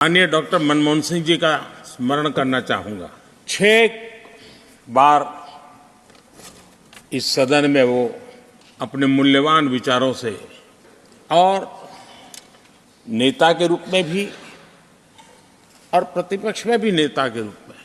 माननीय डॉक्टर मनमोहन सिंह जी का स्मरण करना चाहूंगा। 6 बार इस सदन में वो अपने मूल्यवान विचारों से और नेता के रूप में भी और प्रतिपक्ष में भी नेता के रूप में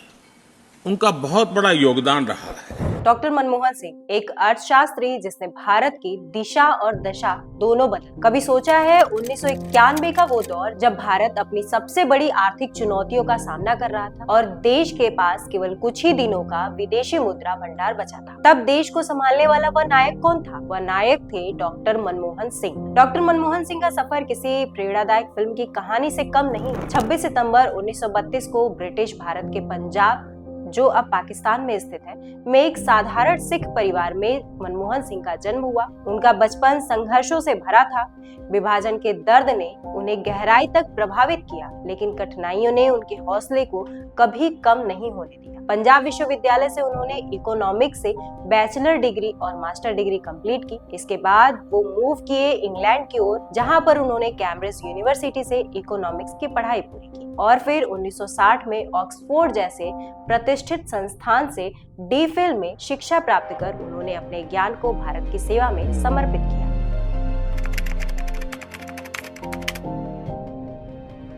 उनका बहुत बड़ा योगदान रहा है। डॉक्टर मनमोहन सिंह एक अर्थशास्त्री जिसने भारत की दिशा और दशा दोनों बदली। कभी सोचा है 1991 का वो दौर जब भारत अपनी सबसे बड़ी आर्थिक चुनौतियों का सामना कर रहा था और देश के पास केवल कुछ ही दिनों का विदेशी मुद्रा भंडार बचा था। तब देश को संभालने वाला वह नायक कौन था? वह नायक थे डॉक्टर मनमोहन सिंह। डॉक्टर मनमोहन सिंह का सफर किसी प्रेरणादायक फिल्म की कहानी से कम नहीं। 26 सितंबर 1932 को ब्रिटिश भारत के पंजाब, जो अब पाकिस्तान में स्थित है, में एक साधारण सिख परिवार में मनमोहन सिंह का जन्म हुआ। उनका बचपन संघर्षों से भरा था। विभाजन के दर्द ने उन्हें गहराई तक प्रभावित किया, लेकिन कठिनाइयों ने उनके हौसले को कभी कम नहीं होने दिया। पंजाब विश्वविद्यालय से उन्होंने इकोनॉमिक्स से बैचलर डिग्री और मास्टर डिग्री कंप्लीट की। इसके बाद वो मूव किए इंग्लैंड की ओर, जहां पर उन्होंने कैम्ब्रिज यूनिवर्सिटी से इकोनॉमिक्स की पढ़ाई पूरी की और फिर 1960 में ऑक्सफोर्ड जैसे प्रतिष्ठित संस्थान से डी.फिल में शिक्षा प्राप्त कर उन्होंने अपने ज्ञान को भारत की सेवा में समर्पित किया।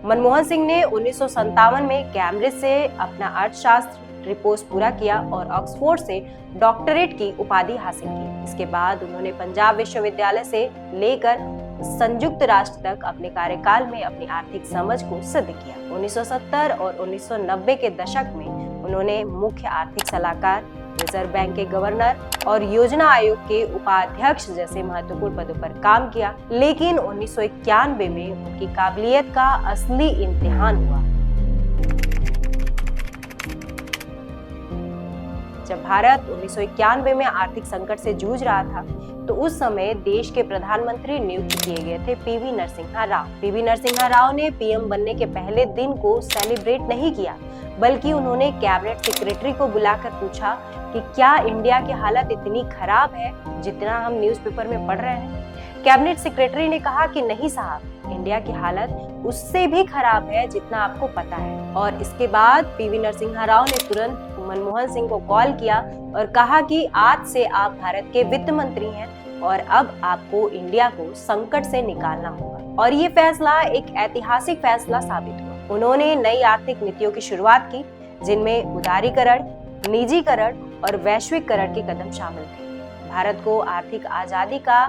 मनमोहन सिंह ने 1957 में कैम्ब्रिज से अपना अर्थशास्त्र रिपोर्ट पूरा किया और ऑक्सफोर्ड से डॉक्टरेट की उपाधि हासिल की। इसके बाद उन्होंने पंजाब विश्वविद्यालय से लेकर संयुक्त राष्ट्र तक अपने कार्यकाल में अपनी आर्थिक समझ को सिद्ध किया। 1970 और 1990 के दशक में उन्होंने मुख्य आर्थिक सलाहकार, रिजर्व बैंक के गवर्नर और योजना आयोग के उपाध्यक्ष जैसे महत्वपूर्ण पदों पर काम किया। लेकिन 1991 में उनकी काबिलियत का असली इम्तिहान हुआ जब भारत 1991 में आर्थिक संकट से जूझ रहा था। तो उस समय देश के प्रधानमंत्री नियुक्त किए गए थे पीवी नरसिम्हा राव। पीवी नरसिम्हा राव ने पीएम बनने के पहले दिन को सेलिब्रेट नहीं किया, बल्कि उन्होंने कैबिनेट सेक्रेटरी को बुलाकर पूछा कि क्या इंडिया की हालत इतनी खराब है जितना हम न्यूज़पेपर में पढ़ रहे हैं। कैबिनेट सेक्रेटरी ने कहा कि नहीं साहब, इंडिया की हालत उससे भी खराब है जितना आपको पता है। और इसके बाद पीवी नरसिम्हा राव ने तुरंत मनमोहन सिंह को कॉल किया और कहा कि आज से आप भारत के वित्त मंत्री हैं और अब आपको इंडिया को संकट से निकालना होगा। और ये फैसला एक ऐतिहासिक फैसला साबित हुआ। उन्होंने नई आर्थिक नीतियों की शुरुआत की, जिनमें उदारीकरण, निजीकरण और वैश्विकरण के कदम शामिल थे। भारत को आर्थिक आजादी का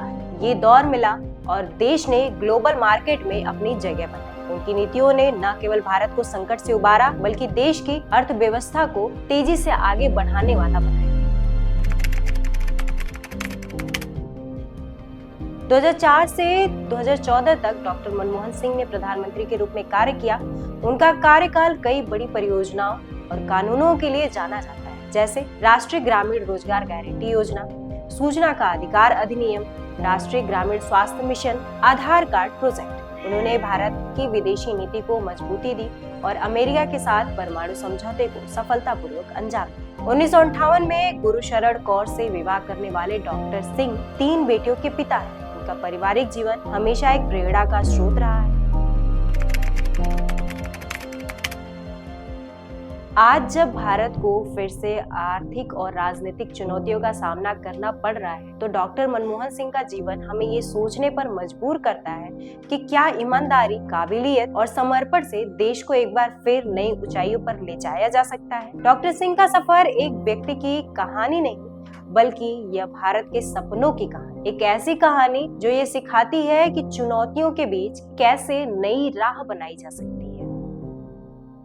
ये दौर मिला और देश ने ग्लोबल मार्केट में अपनी जगह बनाई। उनकी नीतियों ने न केवल भारत को संकट से उबारा, बल्कि देश की अर्थव्यवस्था को तेजी से आगे बढ़ाने वाला बनाया। 2004 से 2014 तक डॉक्टर मनमोहन सिंह ने प्रधानमंत्री के रूप में कार्य किया। उनका कार्यकाल कई बड़ी परियोजनाओं और कानूनों के लिए जाना जाता है, जैसे राष्ट्रीय ग्रामीण रोजगार गारंटी योजना, सूचना का अधिकार अधिनियम, राष्ट्रीय ग्रामीण स्वास्थ्य मिशन, आधार कार्ड प्रोजेक्ट। उन्होंने भारत की विदेशी नीति को मजबूती दी और अमेरिका के साथ परमाणु समझौते को सफलतापूर्वक अंजाम दिया। 1958 में गुरुशरण कौर से विवाह करने वाले डॉक्टर सिंह 3 बेटियों के पिता हैं। उनका पारिवारिक जीवन हमेशा एक प्रेरणा का स्रोत रहा है। आज जब भारत को फिर से आर्थिक और राजनीतिक चुनौतियों का सामना करना पड़ रहा है, तो डॉक्टर मनमोहन सिंह का जीवन हमें ये सोचने पर मजबूर करता है कि क्या ईमानदारी, काबिलियत और समर्पण से देश को एक बार फिर नई ऊंचाइयों पर ले जाया जा सकता है। डॉक्टर सिंह का सफर एक व्यक्ति की कहानी नहीं, बल्कि यह भारत के सपनों की कहानी, एक ऐसी कहानी जो ये सिखाती है कि चुनौतियों के बीच कैसे नई राह बनाई जा सकती है।